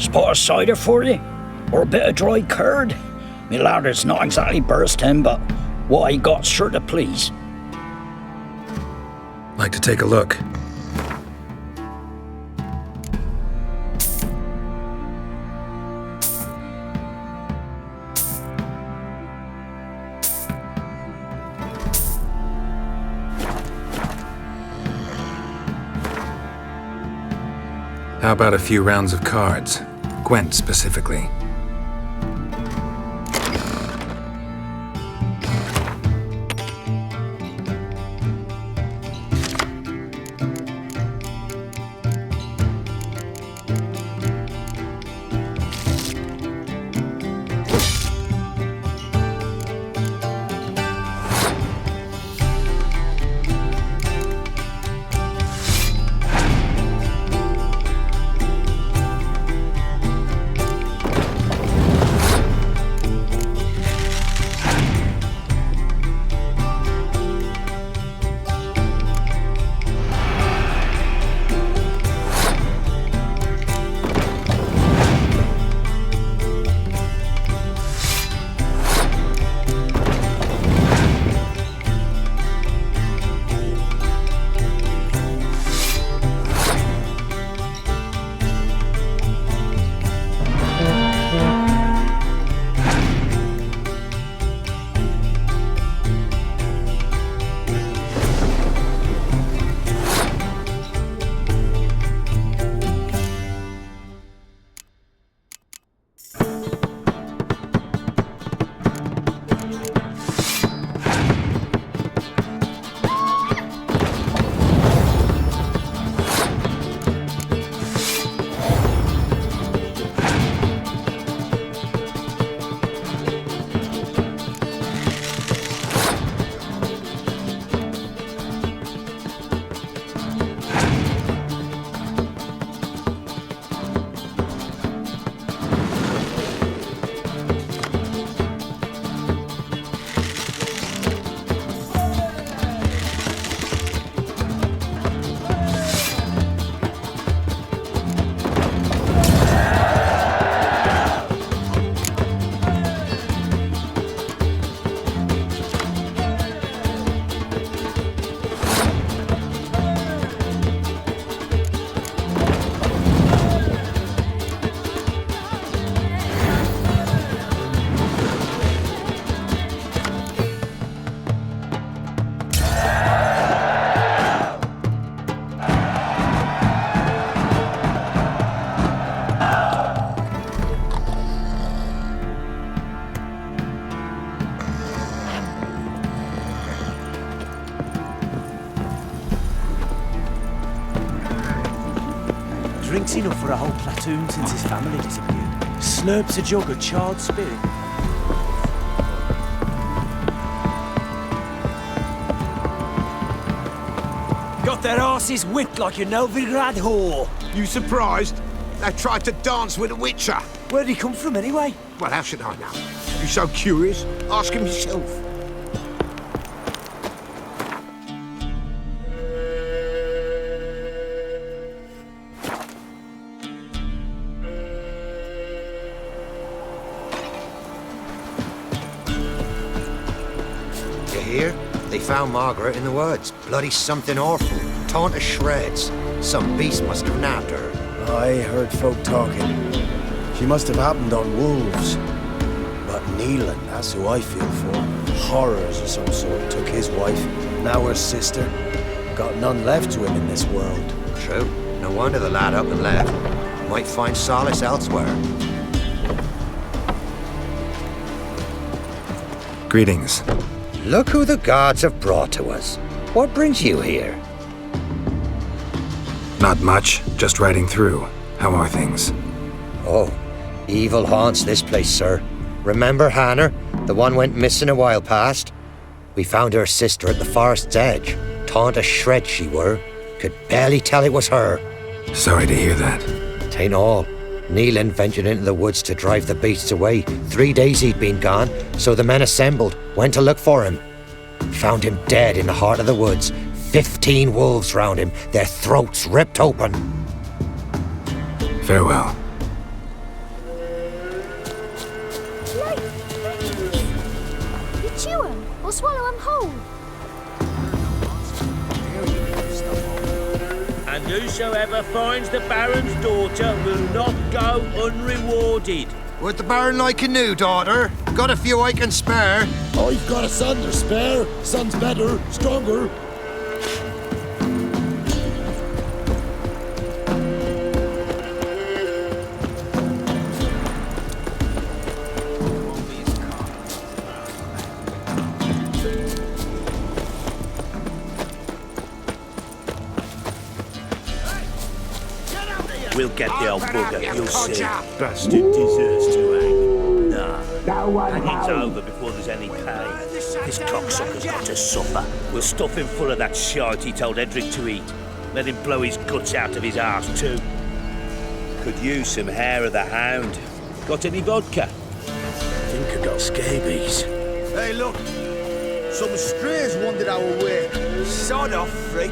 Spot of cider for you? Or a bit of dry curd? Me larder's not exactly bursting, but what I got's sure to please. Like to take a look. How about a few rounds of cards? Gwent specifically. Drinks enough for a whole platoon since his family disappeared. Slurps a jug of charred spirit. Got their asses whipped like a Novigrad whore. You surprised? They tried to dance with a witcher. Where'd he come from anyway? Well, how should I know? You so curious? Ask him yourself. They found Margaret in the woods. Bloody something awful. Torn to shreds. Some beast must have nabbed her. I heard folk talking. She must have happened on wolves. But Neelan, that's who I feel for. Horrors of some sort took his wife, now her sister. Got none left to him in this world. True. No wonder the lad up and left. Might find solace elsewhere. Greetings. Look who the gods have brought to us. What brings you here? Not much, just riding through. How are things? Oh, evil haunts this place, sir. Remember Hannah, the one went missing a while past? We found her sister at the forest's edge. Torn to shreds she were. Could barely tell it was her. Sorry to hear that. Tain't all. Neelan ventured into the woods to drive the beasts away. 3 days he'd been gone, so the men assembled, went to look for him. Found him dead in the heart of the woods. 15 wolves round him, their throats ripped open. Farewell. swallow 'em whole. And whosoever finds the Baron's daughter will not go unrewarded. Would the Baron like a new daughter? Got a few I can spare. I've got a son to spare. Son's better, stronger. We'll get the old bugger, you'll see. Bastard deserves to hang. Nah, hanging's over before there's any pay. This cocksucker's got to suffer. We'll stuff him full of that shite he told Edric to eat. Let him blow his guts out of his arse too. Could use some hair of the hound. Got any vodka? I think I got scabies. Hey, look. Some strays wandered our way. Sod off, freak.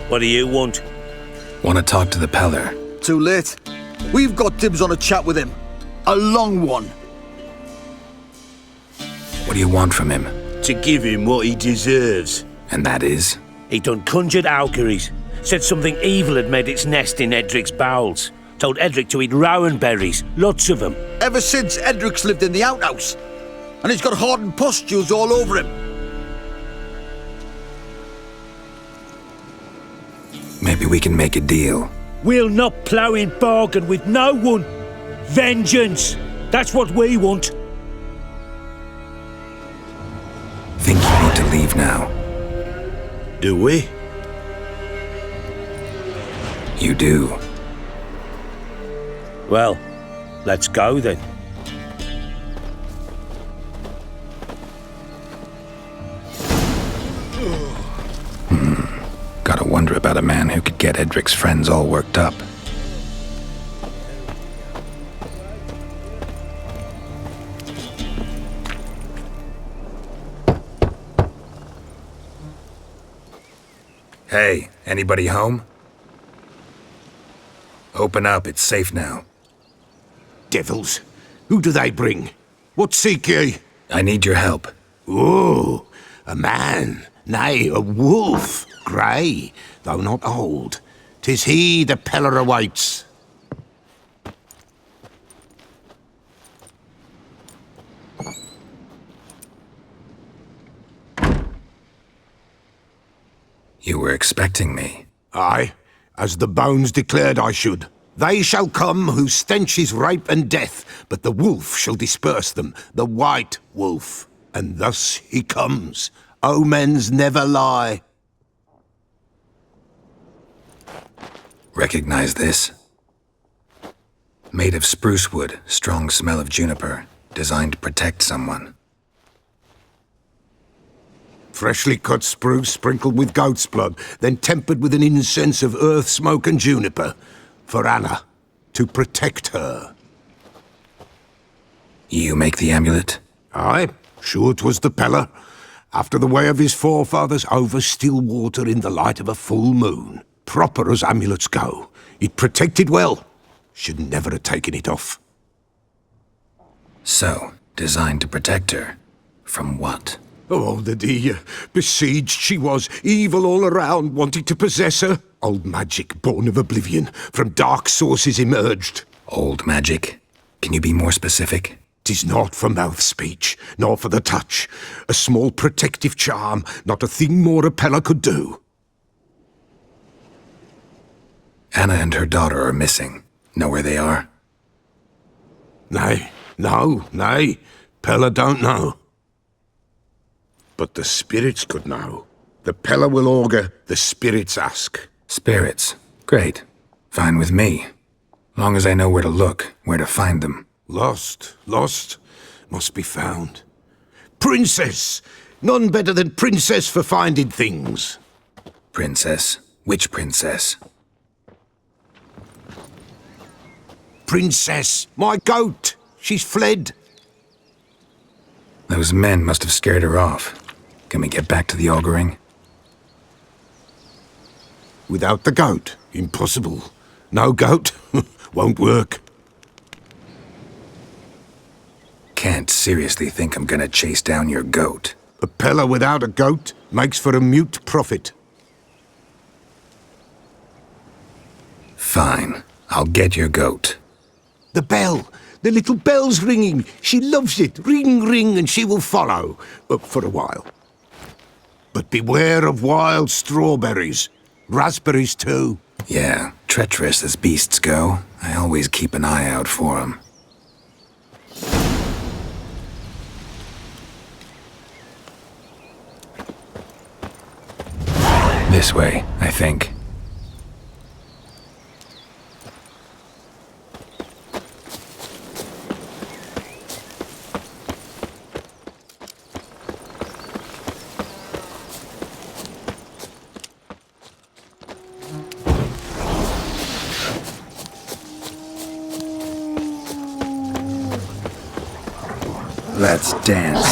What do you want? Want to talk to the Peller? Too late. We've got dibs on a chat with him. A long one. What do you want from him? To give him what he deserves. And that is? He done conjured Alkeries. Said something evil had made its nest in Edric's bowels. Told Edric to eat rowan berries. Lots of them. Ever since Edric's lived in the outhouse. And he's got hardened pustules all over him. Maybe we can make a deal. We'll not plough in bargain with no one. Vengeance. That's what we want. Think you need to leave now? Do we? You do. Well, let's go then. Gotta wonder about a man who could get Edric's friends all worked up. Hey, anybody home? Open up, it's safe now. Devils, who do they bring? What seek ye? I need your help. Oh, a man, nay, a wolf, grey, though not old. 'Tis he the Peller awaits. You were expecting me. Aye, as the bones declared I should. They shall come whose stench is rape and death, but the wolf shall disperse them, the white wolf. And thus he comes. Omens never lie. Recognize this? Made of spruce wood, strong smell of juniper, designed to protect someone. Freshly cut spruce sprinkled with goat's blood, then tempered with an incense of earth, smoke and juniper. For Anna, to protect her. You make the amulet? Aye, sure 'twas the Peller. After the way of his forefathers, over still water in the light of a full moon. Proper as amulets go. It protected well. Should never have taken it off. So, designed to protect her. From what? Oh, the dear. Besieged she was, evil all around, wanting to possess her. Old magic, born of oblivion, from dark sources emerged. Old magic? Can you be more specific? 'Tis not for mouth speech, nor for the touch. A small protective charm, not a thing more a Peller could do. Anna and her daughter are missing. Know where they are? Nay, nay. Peller don't know. But the spirits could know. The Peller will augur, the spirits ask. Spirits. Great. Fine with me. Long as I know where to look, where to find them. Lost, must be found. Princess! None better than Princess for finding things. Princess? Which princess? Princess, my goat! She's fled. Those men must have scared her off. Can we get back to the auguring? Without the goat, impossible. No goat, won't work. seriously think I'm gonna chase down your goat? A peller without a goat makes for a mute prophet. Fine. I'll get your goat. The bell! The little bell's ringing! She loves it! Ring, ring, and she will follow. For a while. But beware of wild strawberries. Raspberries, too. Yeah, treacherous as beasts go. I always keep an eye out for 'em. This way, I think. Let's dance.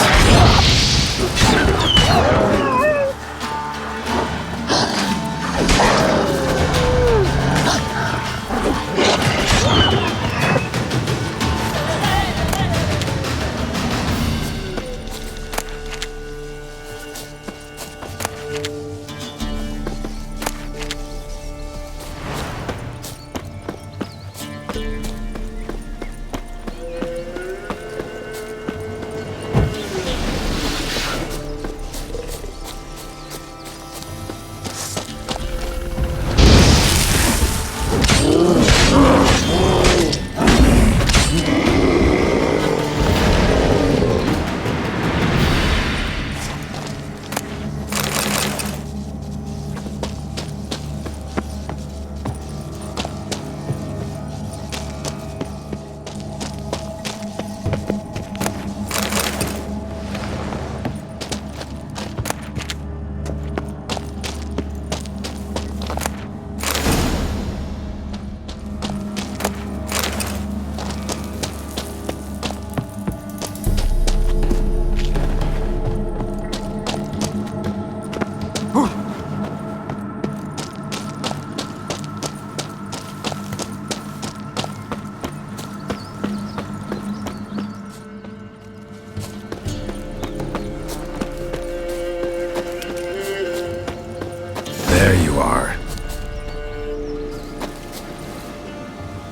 There you are.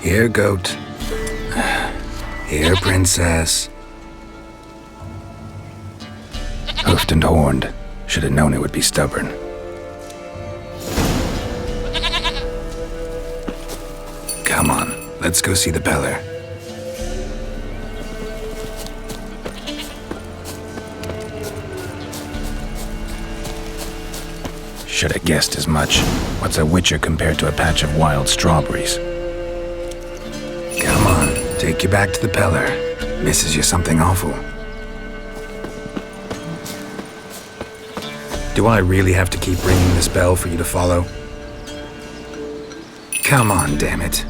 Here, goat. Here, princess. Hoofed and horned. Should have known it would be stubborn. Come on, let's go see the Peller. Should have guessed as much. What's a witcher compared to a patch of wild strawberries? Come on, take you back to the Peller. Misses you something awful. Do I really have to keep ringing this bell for you to follow? Come on, damn it.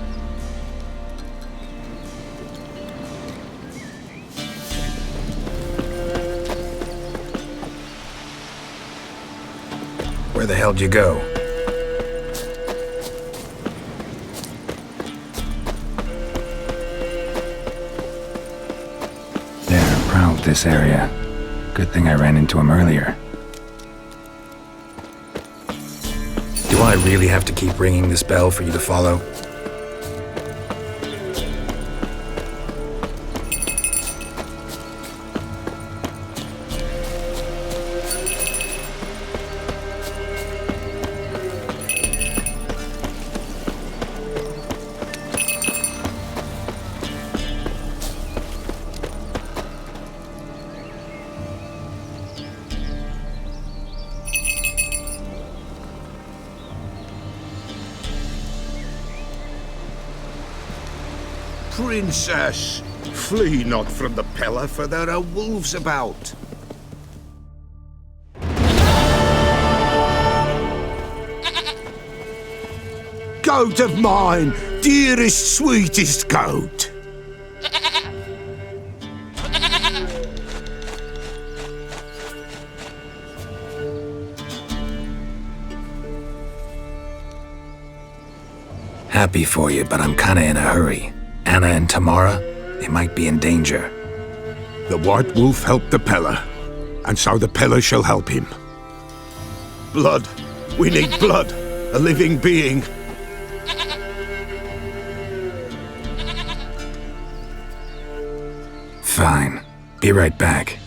Where the hell'd you go? They're proud of this area. Good thing I ran into him earlier. Do I really have to keep ringing this bell for you to follow? Princess, flee not from the Peller, for there are wolves about. Goat of mine, dearest, sweetest goat. Happy for you, but I'm kinda in a hurry. Anna and Tamara, they might be in danger. The White Wolf helped the Peller, and so the Peller shall help him. Blood. We need blood. A living being. Fine. Be right back.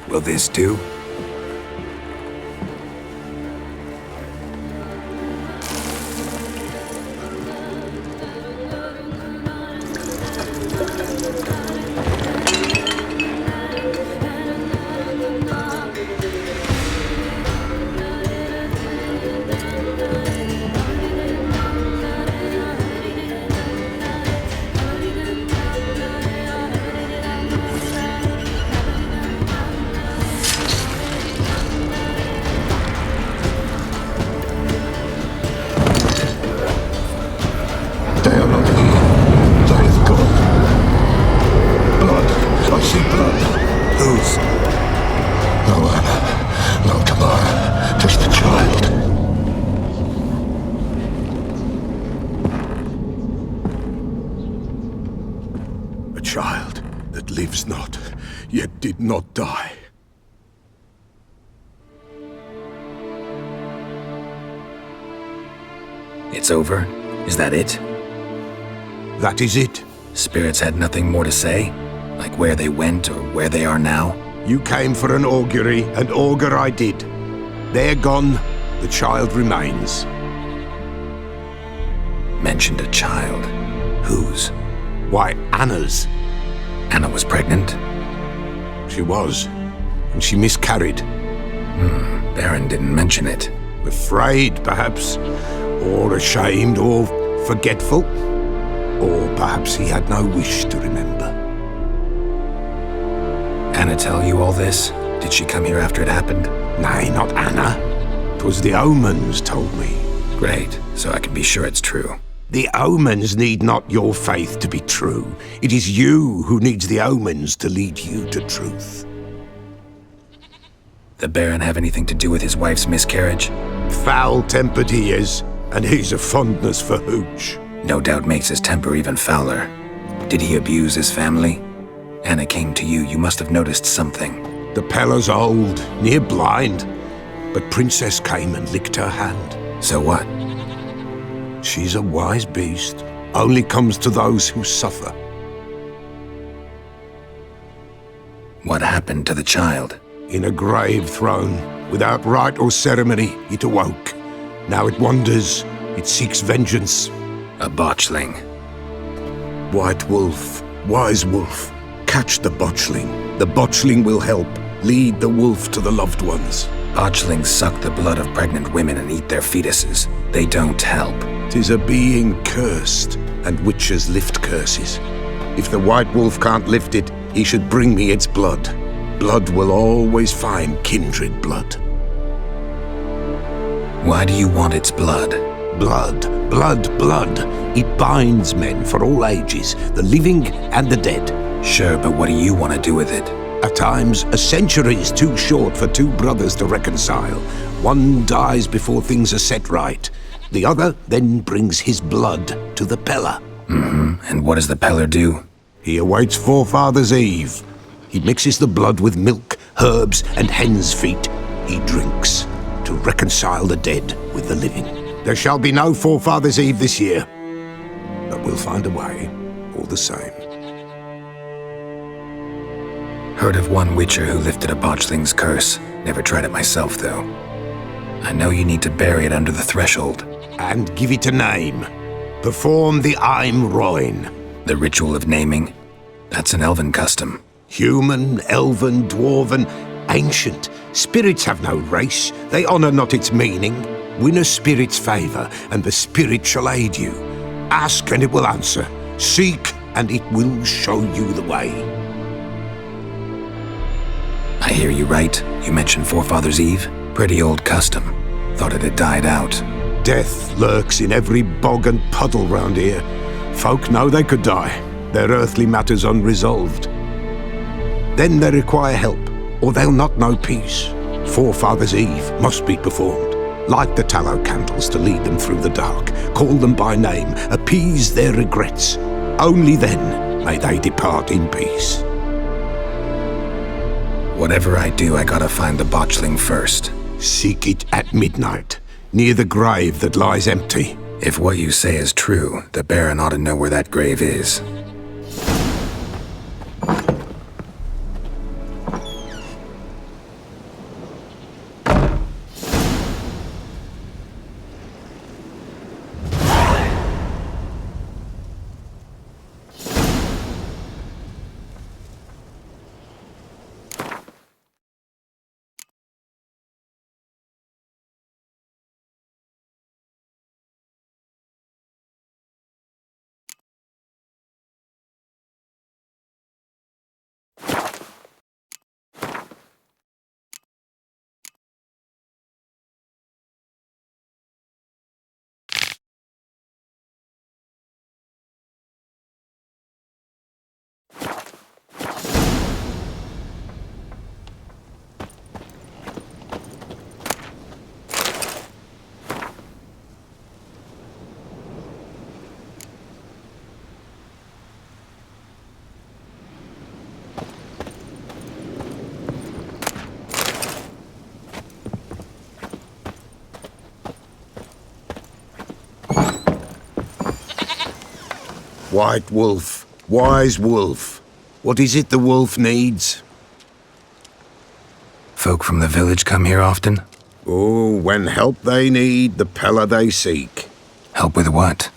Will this do? Did not die. It's over? Is that it? That is it. Spirits had nothing more to say? Like where they went or where they are now? You came for an augury, and augur I did. They're gone. The child remains. Mentioned a child. Whose? Why, Anna's. Anna was pregnant? She was, and she miscarried. Baron didn't mention it. Afraid, perhaps, or ashamed, or forgetful, or perhaps he had no wish to remember. Anna tell you all this? Did she come here after it happened? Nay, not Anna. 'Twas the omens told me. Great, so I can be sure it's true. The omens need not your faith to be true. It is you who needs the omens to lead you to truth. The Baron have anything to do with his wife's miscarriage? Foul-tempered he is, and he's a fondness for hooch. No doubt makes his temper even fouler. Did he abuse his family? Anna came to you, you must have noticed something. The Peller's old, near blind, but Princess came and licked her hand. So what? She's a wise beast. Only comes to those who suffer. What happened to the child? In a grave thrown, without rite or ceremony, it awoke. Now it wanders, it seeks vengeance. A botchling. White Wolf, wise wolf, catch the botchling. The botchling will help, lead the wolf to the loved ones. Botchlings suck the blood of pregnant women and eat their fetuses. They don't help. 'Tis a being cursed, and witches lift curses. If the White Wolf can't lift it, he should bring me its blood. Blood will always find kindred blood. Why do you want its blood? Blood, blood, blood. It binds men for all ages, the living and the dead. Sure, but what do you want to do with it? At times, a century is too short for two brothers to reconcile. One dies before things are set right. The other then brings his blood to the Peller. And what does the Peller do? He awaits Forefathers' Eve. He mixes the blood with milk, herbs, and hen's feet. He drinks to reconcile the dead with the living. There shall be no Forefathers' Eve this year, but we'll find a way, all the same. Heard of one witcher who lifted a botchling's curse. Never tried it myself, though. I know you need to bury it under the threshold. And give it a name. Perform the Aim Roin. The ritual of naming? That's an elven custom. Human, elven, dwarven, ancient. Spirits have no race. They honour not its meaning. Win a spirit's favour, and the spirit shall aid you. Ask, and it will answer. Seek, and it will show you the way. I hear you right. You mentioned Forefathers' Eve? Pretty old custom. Thought it had died out. Death lurks in every bog and puddle round here. Folk know they could die, their earthly matters unresolved. Then they require help, or they'll not know peace. Forefathers' Eve must be performed. Light the tallow candles to lead them through the dark. Call them by name, appease their regrets. Only then may they depart in peace. Whatever I do, I gotta find the botchling first. Seek it at midnight, near the grave that lies empty. If what you say is true, the Baron ought to know where that grave is. White Wolf, wise wolf. What is it the wolf needs? Folk from the village come here often? Oh, when help they need, the Pella they seek. Help with what?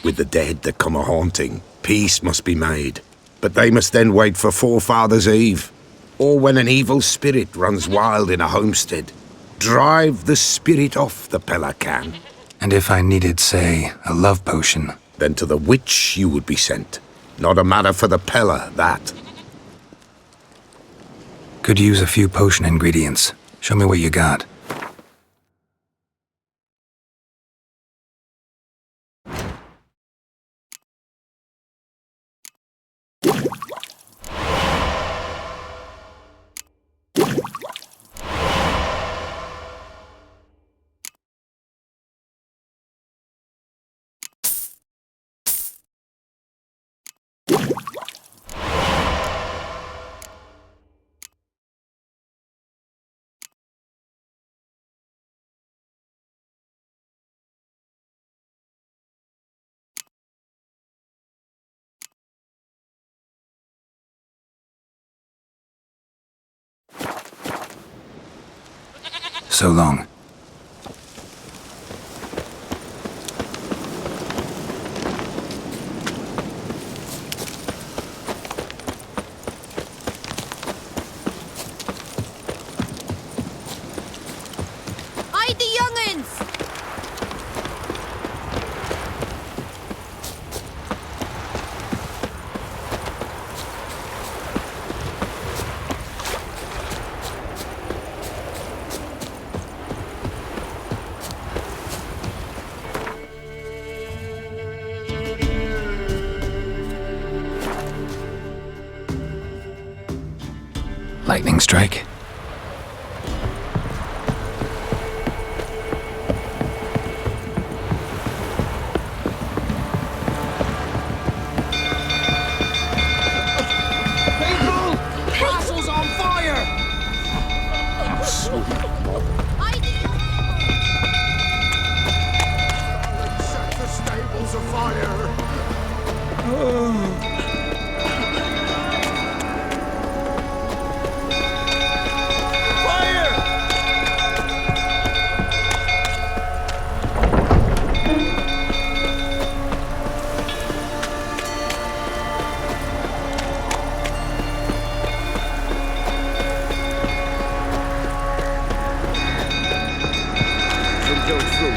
With the dead that come a-haunting, peace must be made. But they must then wait for Forefathers' Eve. Or when an evil spirit runs wild in a homestead. Drive the spirit off, the Pella can. And if I needed, say, a love potion? Then to the witch you would be sent. Not a matter for the Pella, that. Could use a few potion ingredients. Show me what you got. So long. Hide the young'uns! Lightning strike. Castle's on fire! Hide the Set the stables afire!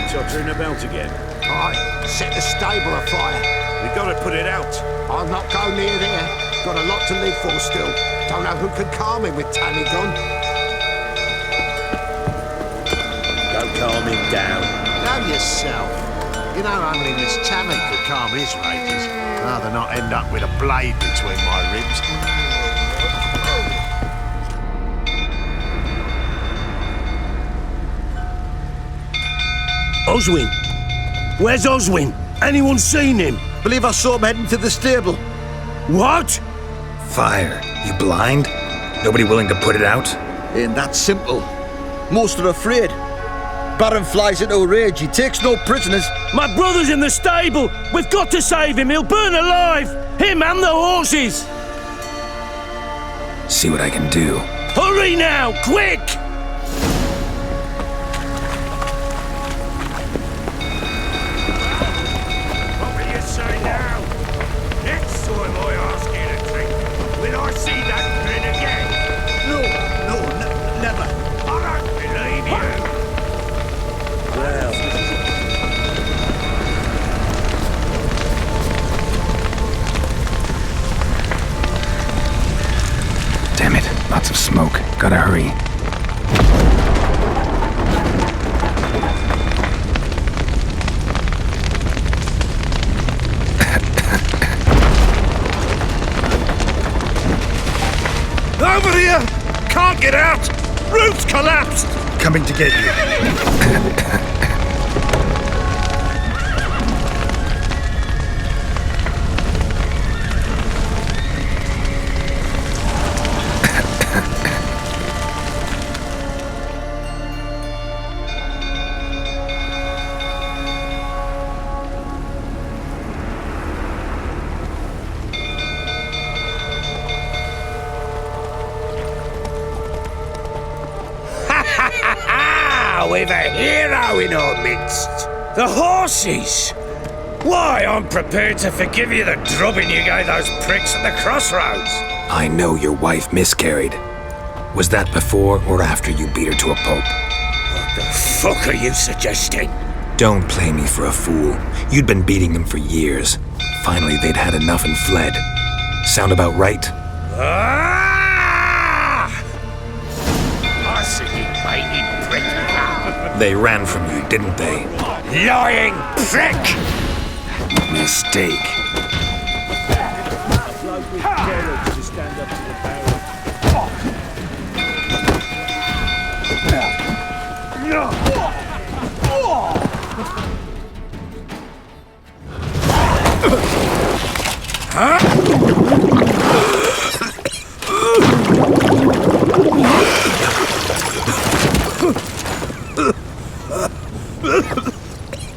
Tottering about again. Aye, set the stable afire. We gotta put it out. I'll not go near there. Got a lot to live for still. Don't know who can calm him with Tammy gone. Go calm him down. Know yourself. You know, only Miss Tammy could calm his rages. Rather not end up with a blade between my ribs. Oswin? Where's Oswin? Anyone seen him? Believe I saw him heading to the stable. What? Fire. You blind? Nobody willing to put it out? Ain't that simple. Most are afraid. Baron flies into a rage. He takes no prisoners. My brother's in the stable. We've got to save him. He'll burn alive. Him and the horses. See what I can do. Hurry now, quick! What will you say now? Next time I ask you to drink, will I see that grin again? Never. I don't believe you. Damn it. Lots of smoke. Gotta hurry. Over here! Can't get out! Roof's collapsed! Coming to get you. We've a hero in our midst. The horses! Why, I'm prepared to forgive you the drubbing you gave those pricks at the crossroads. I know your wife miscarried. Was that before or after you beat her to a pulp? What the fuck are you suggesting? Don't play me for a fool. You'd been beating them for years. Finally, they'd had enough and fled. Sound about right? I see you baited prick. They ran from you, didn't they? Lying prick! Mistake.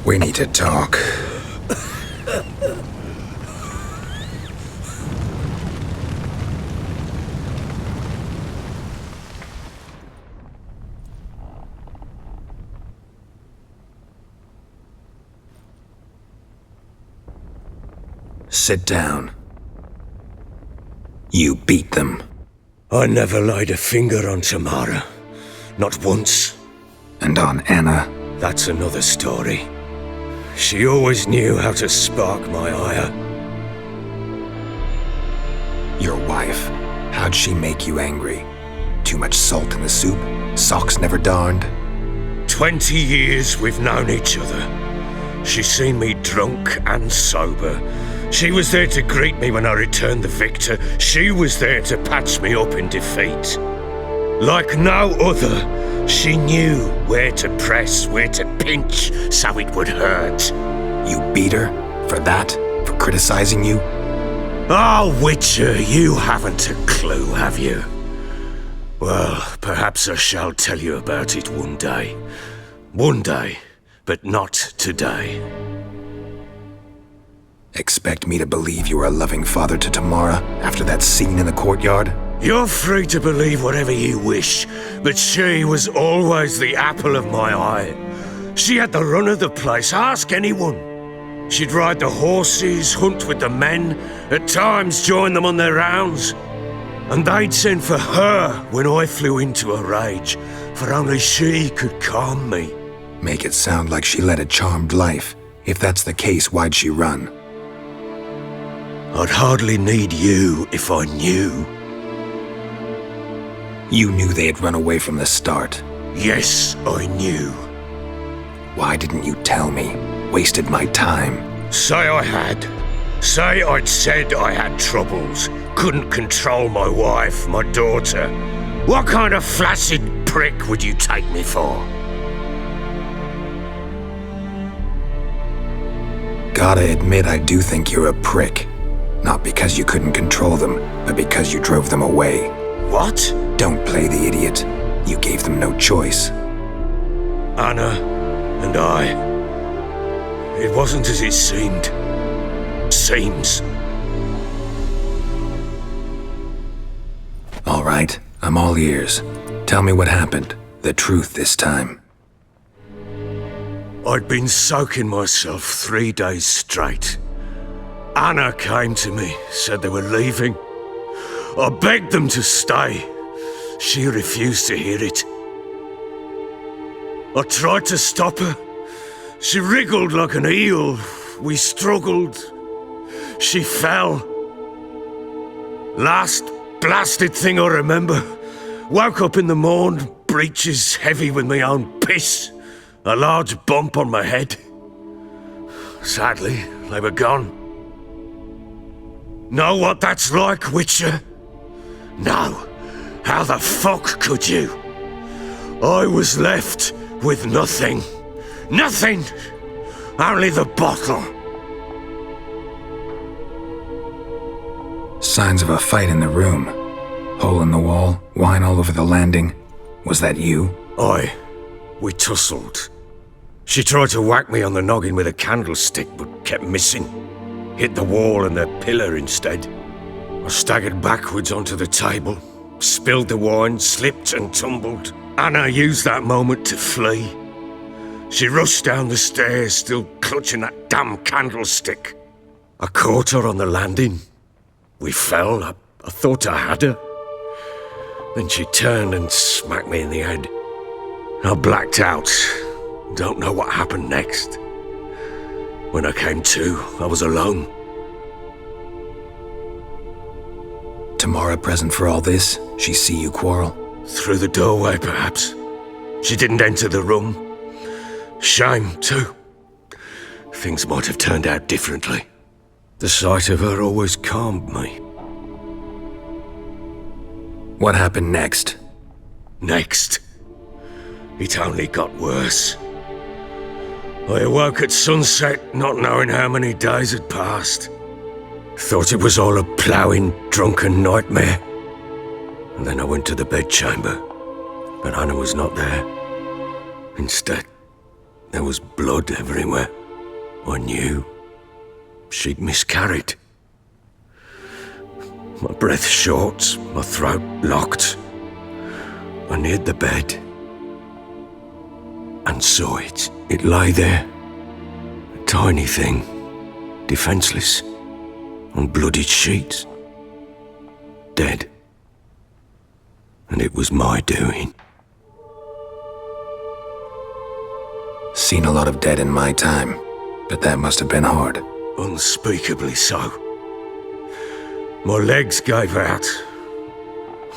We need to talk. Sit down. You beat them. I never laid a finger on Tamara. Not once. And on Anna? That's another story. She always knew how to spark my ire. Your wife. How'd she make you angry? Too much salt in the soup? Socks never darned? 20 years we've known each other. She's seen me drunk and sober. She was there to greet me when I returned the victor. She was there to patch me up in defeat. Like no other, she knew where to press, where to pinch, so it would hurt. You beat her? For that? For criticizing you? Oh, Witcher, you haven't a clue, have you? Well, perhaps I shall tell you about it one day. One day, but not today. Expect me to believe you were a loving father to Tamara after that scene in the courtyard? You're free to believe whatever you wish, but she was always the apple of my eye. She had the run of the place, ask anyone. She'd ride the horses, hunt with the men, at times join them on their rounds. And they'd send for her when I flew into a rage, for only she could calm me. Make it sound like she led a charmed life. If that's the case, why'd she run? I'd hardly need you if I knew. You knew they had run away from the start. Yes, I knew. Why didn't you tell me? wasted my time. Say I had. Say I'd said I had troubles. Couldn't control my wife, my daughter. What kind of flaccid prick would you take me for? Gotta admit, I do think you're a prick. Not because you couldn't control them, but because you drove them away. What? Don't play the idiot. You gave them no choice. Anna and I. It wasn't as it seemed. Seems. All right, I'm all ears. Tell me what happened. The truth this time. I'd been soaking myself 3 days straight. Anna came to me, said they were leaving. I begged them to stay. She refused to hear it. I tried to stop her. She wriggled like an eel. We struggled. She fell. Last blasted thing I remember. Woke up in the morn, breeches heavy with my own piss. A large bump on my head. Sadly, they were gone. Know what that's like, Witcher? No. How the fuck could you? I was left with nothing. Nothing! Only the bottle. Signs of a fight in the room. Hole in the wall, wine all over the landing. Was that you? Aye. We tussled. She tried to whack me on the noggin with a candlestick, but kept missing. Hit the wall and the pillar instead. I staggered backwards onto the table, spilled the wine, slipped and tumbled. Anna used that moment to flee. She rushed down the stairs, still clutching that damn candlestick. I caught her on the landing. We fell. I thought I had her. Then she turned and smacked me in the head. I blacked out. Don't know what happened next. When I came to, I was alone. Tamara present for all this? She see you quarrel? Through the doorway, perhaps. She didn't enter the room. Shame, too. Things might have turned out differently. The sight of her always calmed me. What happened next? Next? It only got worse. I awoke at sunset, not knowing how many days had passed. Thought it was all a ploughing, drunken nightmare. And then I went to the bedchamber, but Anna was not there. Instead, there was blood everywhere. I knew. She'd miscarried. My breath short, my throat locked. I neared the bed and saw it. It lay there, a tiny thing, defenseless, on bloodied sheets, dead. And it was my doing. Seen a lot of dead in my time, but that must have been hard. Unspeakably so. My legs gave out.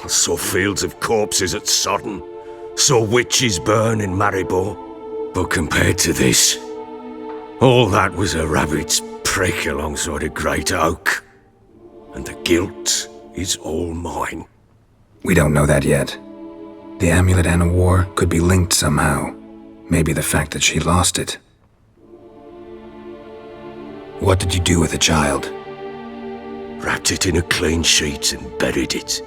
I saw fields of corpses at Sodden, saw witches burn in Maribor. But compared to this, all that was a rabbit's prick alongside a great oak. And the guilt is all mine. We don't know that yet. The amulet Anna wore could be linked somehow. Maybe the fact that she lost it. What did you do with the child? Wrapped it in a clean sheet and buried it.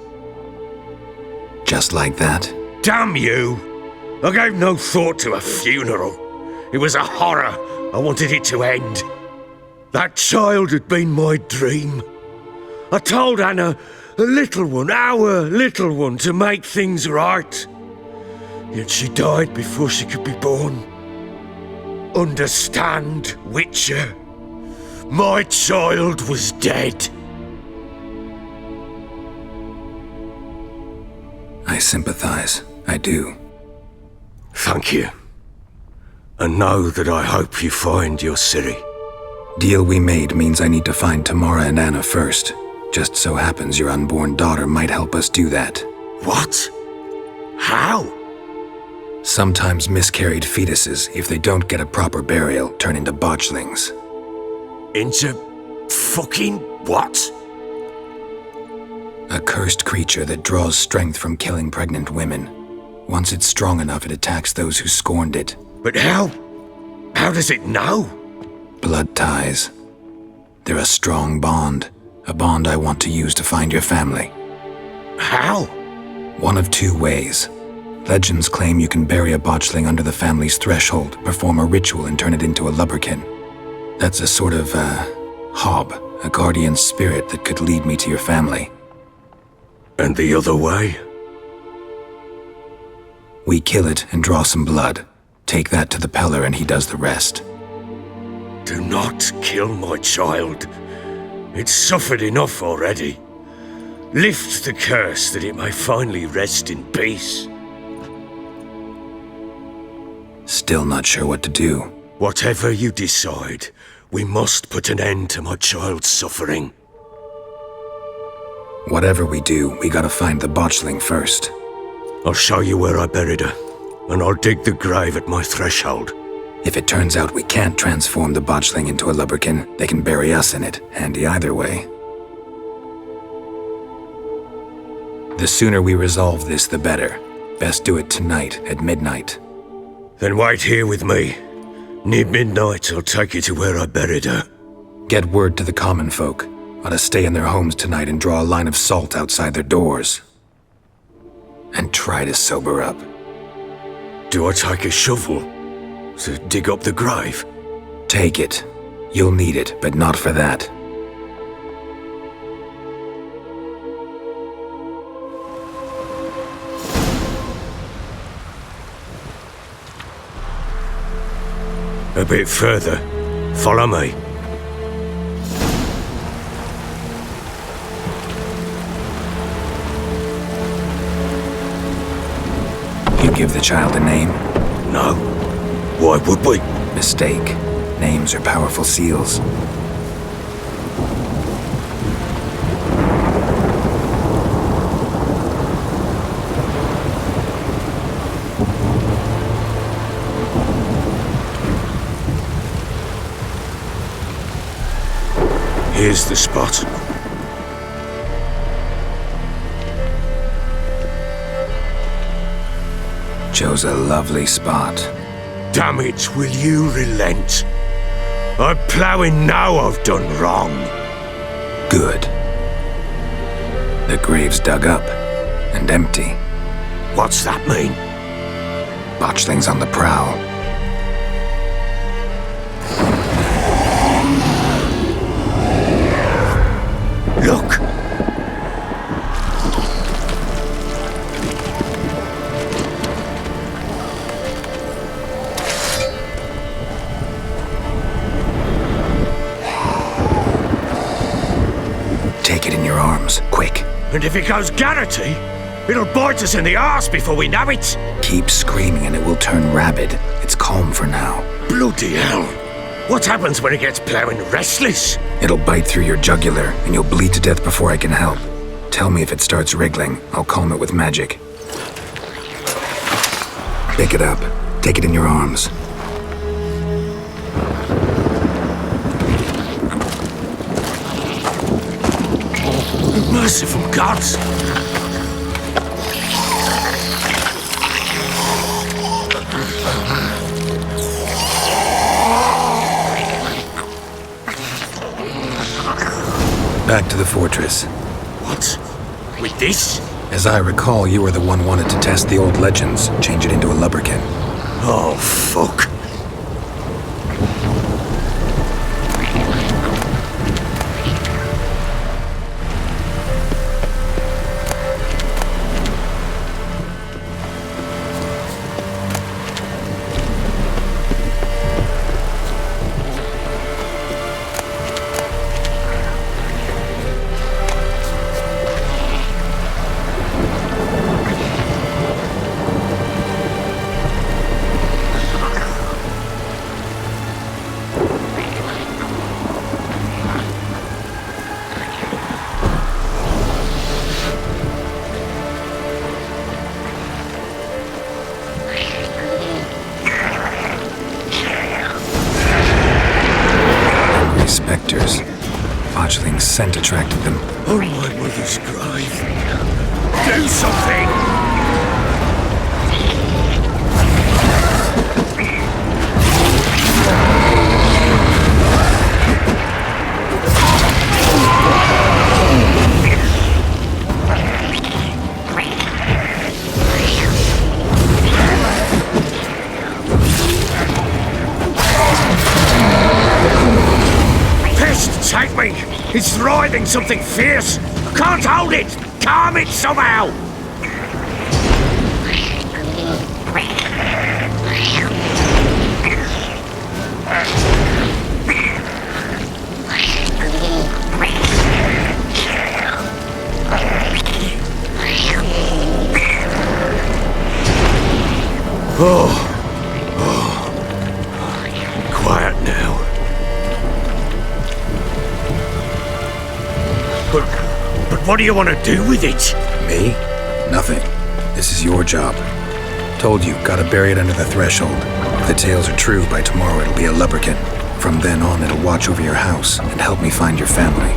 Just like that? Damn you! I gave no thought to a funeral. It was a horror. I wanted it to end. That child had been my dream. I told Anna, the little one, our little one, to make things right. Yet she died before she could be born. Understand, Witcher? My child was dead. I sympathize. I do. Thank you. And know that I hope you find your Ciri. Deal we made means I need to find Tamara and Anna first. Just so happens your unborn daughter might help us do that. What? How? Sometimes miscarried fetuses, if they don't get a proper burial, turn into botchlings. Into fucking what? A cursed creature that draws strength from killing pregnant women. Once it's strong enough, it attacks those who scorned it. But how? How does it know? Blood ties. They're a strong bond. A bond I want to use to find your family. How? One of two ways. Legends claim you can bury a botchling under the family's threshold, perform a ritual, and turn it into a lubberkin. That's a sort of, hob, a guardian spirit that could lead me to your family. And the other way? We kill it and draw some blood. Take that to the Peller and he does the rest. Do not kill my child. It's suffered enough already. Lift the curse that it may finally rest in peace. Still not sure what to do. Whatever you decide, we must put an end to my child's suffering. Whatever we do, we gotta find the botchling first. I'll show you where I buried her, and I'll dig the grave at my threshold. If it turns out we can't transform the botchling into a lubberkin, they can bury us in it. Handy either way. The sooner we resolve this, the better. Best do it tonight, at midnight. Then wait here with me. Near midnight, I'll take you to where I buried her. Get word to the common folk. Ought to stay in their homes tonight and draw a line of salt outside their doors. And try to sober up. Do I take a shovel to dig up the grave? Take it. You'll need it, but not for that. A bit further. Follow me. You give the child a name? No. Why would we? Mistake. Names are powerful seals. Here's the spot. Chose a lovely spot. Damn it, will you relent? I'm ploughing now I've done wrong. Good. The grave's dug up and empty. What's that mean? Botchling's on the prowl. Look! Take it in your arms, quick. And if it goes Garrity, it'll bite us in the arse before we know it. Keep screaming and it will turn rabid. It's calm for now. Bloody hell! What happens when it gets ploughing restless? It'll bite through your jugular, and you'll bleed to death before I can help. Tell me if it starts wriggling. I'll calm it with magic. Pick it up. Take it in your arms. Merciful gods! Back to the fortress. What? With this? As I recall, you were the one wanted to test the old legends, change it into a lubberkin. Oh, fuck. scent attracted them. Oh, my mother's grave. Do something! Take me! It's writhing something fierce! I can't hold it! Calm it somehow! Quiet now. But what do you want to do with it? Me? Nothing. This is your job. Told you, gotta bury it under the threshold. If the tales are true, by tomorrow it'll be a lubberkin. From then on, it'll watch over your house and help me find your family.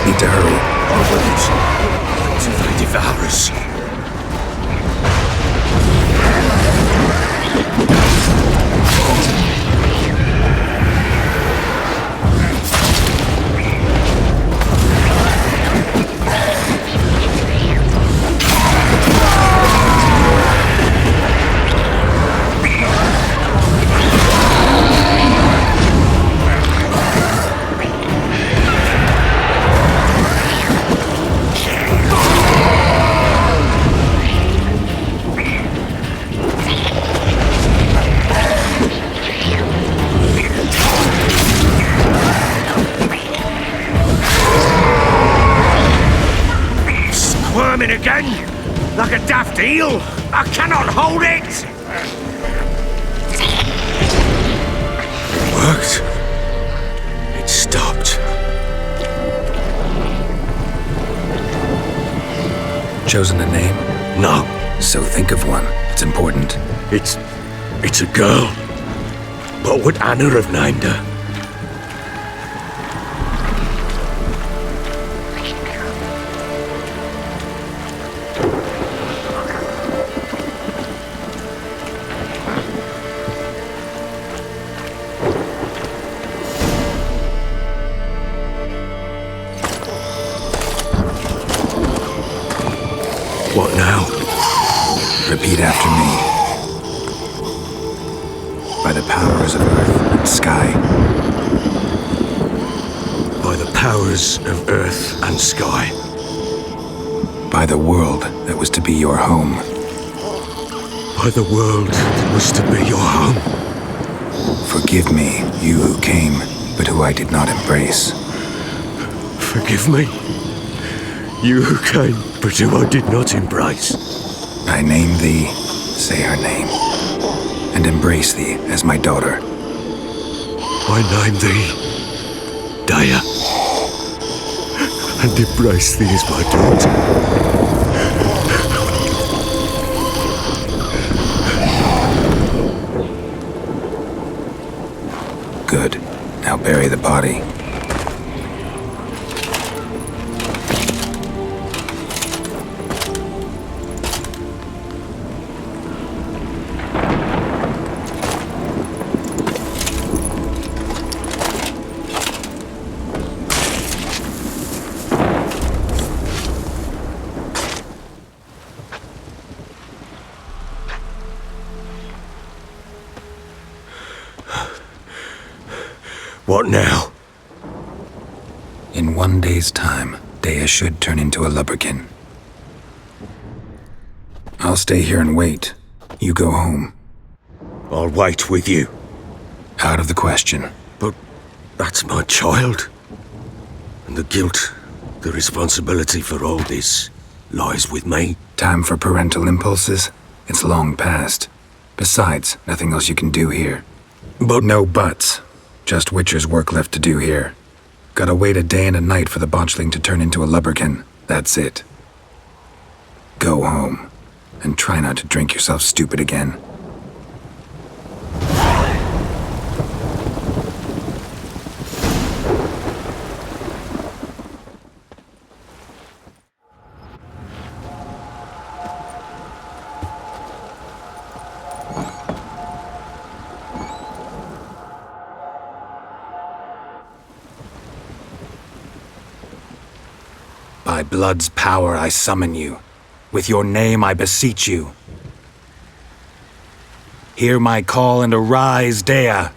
Need to hurry. Do they devour us? Again? Like a daft eel? I cannot hold it! It worked. It stopped. Chosen a name? No. So think of one. It's important. It's a girl. What would Anna have named her? What now? Repeat after me. By the powers of earth and sky. By the powers of earth and sky. By the world that was to be your home. By the world that was to be your home. Forgive me, you who came, but who I did not embrace. Forgive me, you who came, but who I did not embrace. I name thee, say her name, and embrace thee as my daughter. I name thee, Daya, and embrace thee as my daughter. Good. Now bury the body. What now? In 1 day's time, Daya should turn into a lubberkin. I'll stay here and wait. You go home. I'll wait with you. Out of the question. But that's my child. And the guilt, the responsibility for all this lies with me. Time for parental impulses? It's long past. Besides, nothing else you can do here. But no buts. Just Witcher's work left to do here. Gotta wait a day and a night for the botchling to turn into a lubberkin. That's it. Go home. And try not to drink yourself stupid again. By blood's power I summon you. With your name I beseech you. Hear my call and arise, Dea!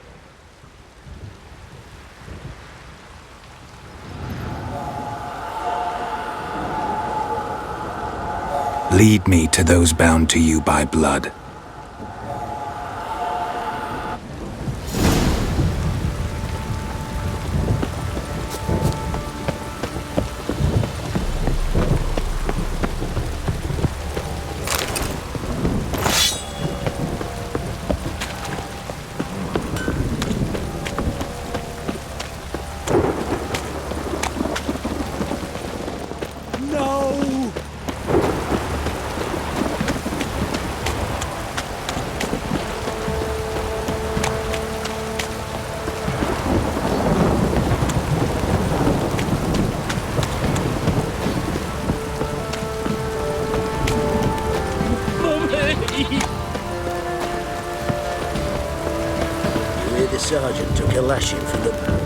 Lead me to those bound to you by blood. The sergeant took a lashing from the...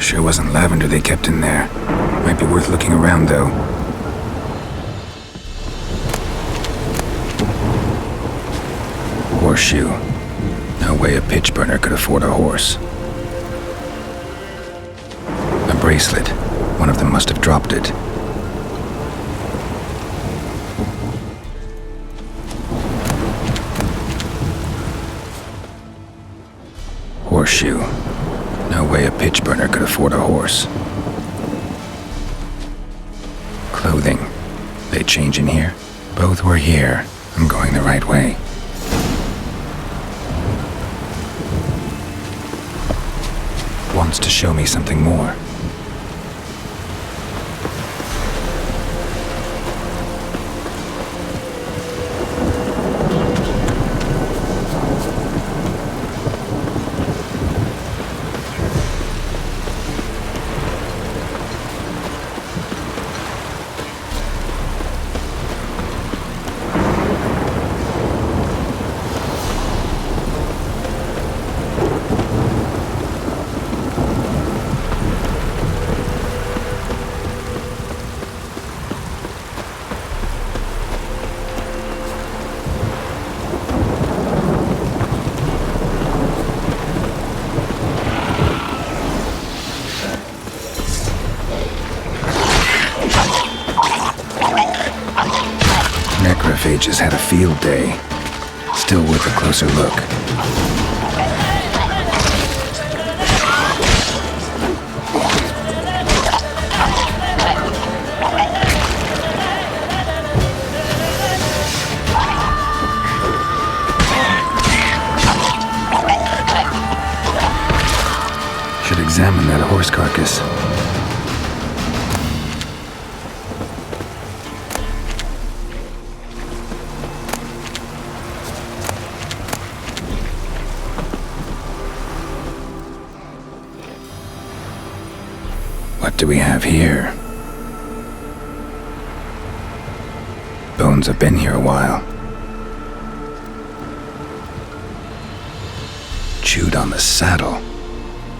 Sure wasn't lavender they kept in there. Might be worth looking around, though. Horseshoe. No way a pitch burner could afford a horse. A bracelet. One of them must have dropped it. Horseshoe. No way a pitch burner could afford a horse. Clothing. They change in here? Both were here. I'm going the right way. Wants to show me something more. Necrophages had a field day. Still worth a closer look. Should examine that that horse carcass. What do we have here? Bones have been here a while. Chewed on the saddle.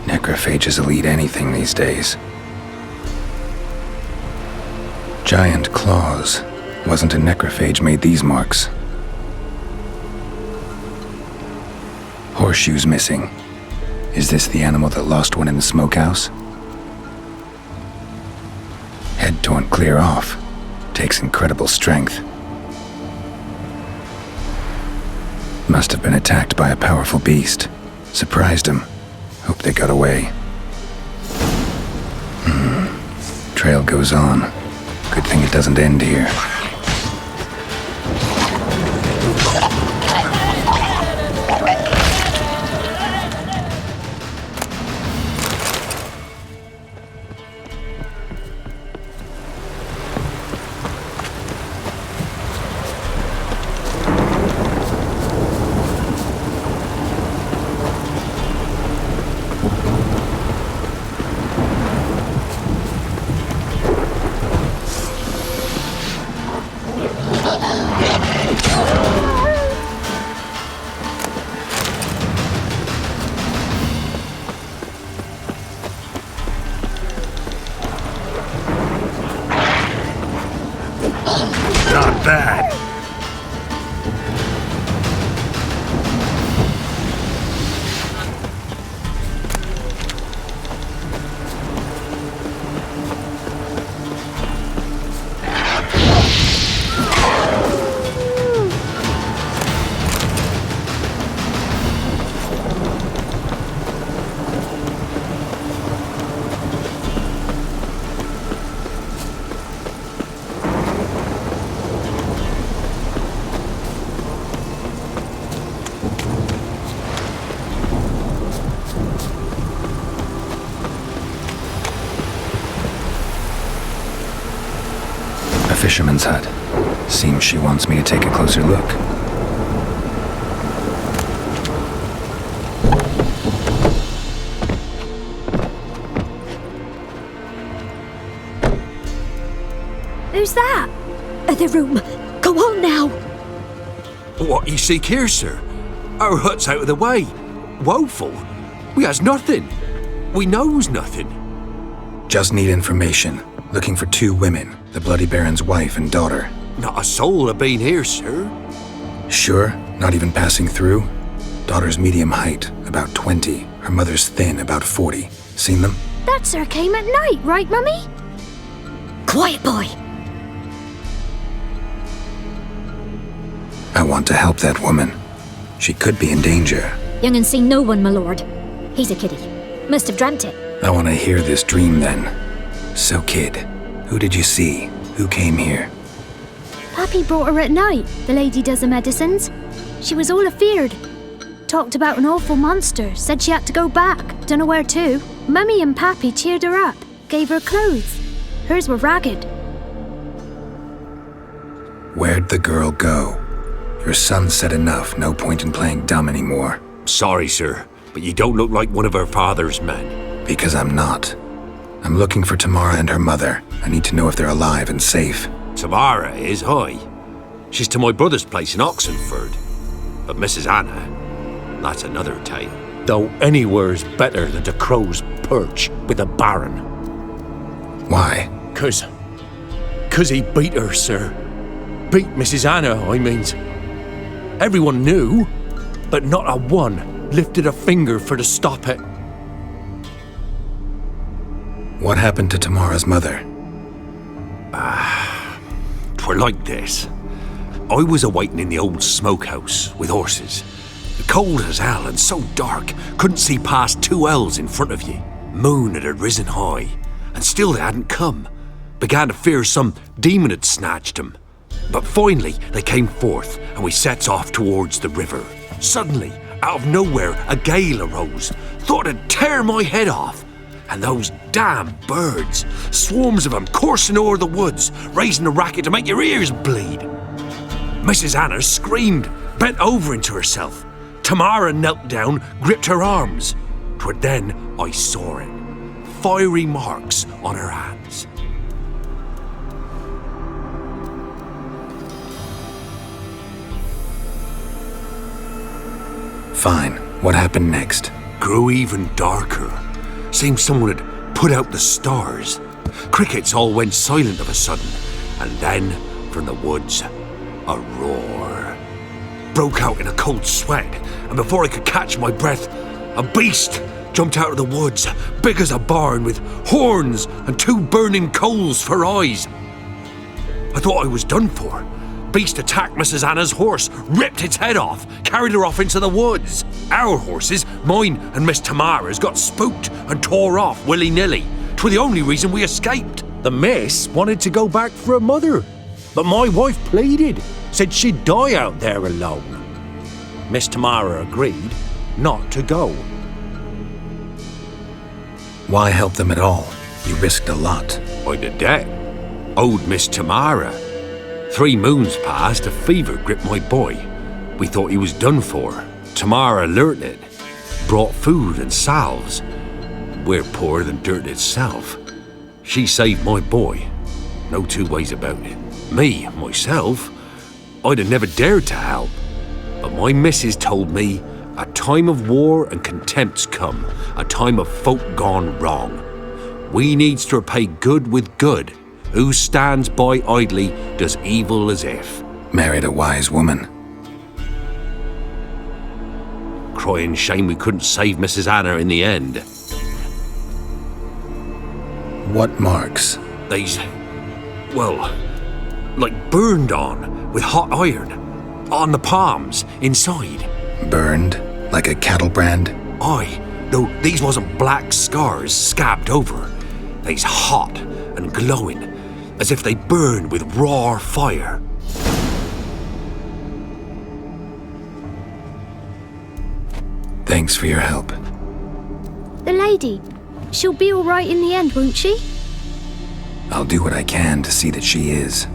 Necrophages will eat anything these days. Giant claws. Wasn't a necrophage made these marks. Horseshoes missing. Is this the animal that lost one in the smokehouse? Head torn clear off. Takes incredible strength. Must have been attacked by a powerful beast. Surprised him. Hope they got away. Trail goes on. Good thing it doesn't end here. Not bad. Fisherman's hut. Seems she wants me to take a closer look. Who's that? The room. Go on now. What you seek here, sir? Our hut's out of the way. Woeful. We has nothing. We knows nothing. Just need information. Looking for 2 women, the Bloody Baron's wife and daughter. Not a soul have been here, sir. Sure? Not even passing through? Daughter's medium height, about 20. Her mother's thin, about 40. Seen them? That sir came at night, right, Mummy? Quiet, boy. I want to help that woman. She could be in danger. Young and seen no one, my lord. He's a kiddie. Must have dreamt it. I want to hear this dream then. So, kid, who did you see? Who came here? Pappy brought her at night. The lady does the medicines. She was all afeared. Talked about an awful monster. Said she had to go back. Dunno where to. Mummy and Pappy cheered her up. Gave her clothes. Hers were ragged. Where'd the girl go? Your son said enough. No point in playing dumb anymore. Sorry, sir, but you don't look like one of her father's men. Because I'm not. I'm looking for Tamara and her mother. I need to know if they're alive and safe. Tamara is, hi. She's to my brother's place in Oxenford. But Mrs. Anna, that's another tale. Though anywhere's better than to crow's perch with a baron. Why? 'Cause he beat her, sir. Beat Mrs. Anna, I means. Everyone knew, but not a one lifted a finger for to stop it. What happened to Tamara's mother? 'Twere like this. I was awaiting in the old smokehouse with horses. Cold as hell and so dark, couldn't see past 2 ells in front of ye. Moon had risen high, and still they hadn't come. Began to fear some demon had snatched them. But finally they came forth, and we sets off towards the river. Suddenly, out of nowhere, a gale arose. Thought it'd tear my head off. And those damn birds, swarms of them coursing over the woods, raising a racket to make your ears bleed. Mrs. Anna screamed, bent over into herself. Tamara knelt down, gripped her arms. 'Twere then I saw it. Fiery marks on her hands. Fine. What happened next? Grew even darker. Seemed someone had put out the stars. Crickets all went silent of a sudden, and then, from the woods, a roar. Broke out in a cold sweat, and before I could catch my breath, a beast jumped out of the woods, big as a barn, with horns and 2 burning coals for eyes. I thought I was done for. Beast attacked Mrs. Anna's horse, ripped its head off, carried her off into the woods. Our horses, mine and Miss Tamara's, got spooked and tore off willy-nilly. 'Twere the only reason we escaped. The miss wanted to go back for her mother, but my wife pleaded, said she'd die out there alone. Miss Tamara agreed not to go. Why help them at all? You risked a lot. I'd a debt. Owed Miss Tamara. 3 moons passed, a fever gripped my boy. We thought he was done for. Tamara learnt it. Brought food and salves. We're poorer than dirt itself. She saved my boy. No 2 ways about it. Me, myself, I'd have never dared to help. But my missus told me a time of war and contempt's come. A time of folk gone wrong. We needs to repay good with good. Who stands by idly does evil as if. Married a wise woman. Crying shame we couldn't save Mrs. Anna in the end. What marks? They's, well, like burned on with hot iron. On the palms, inside. Burned? Like a cattle brand? Aye, though these wasn't black scars scabbed over. They's hot and glowing, as if they burned with raw fire. Thanks for your help. The lady, she'll be all right in the end, won't she? I'll do what I can to see that she is.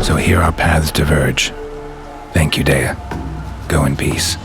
So here our paths diverge. Thank you, Dea. Go in peace.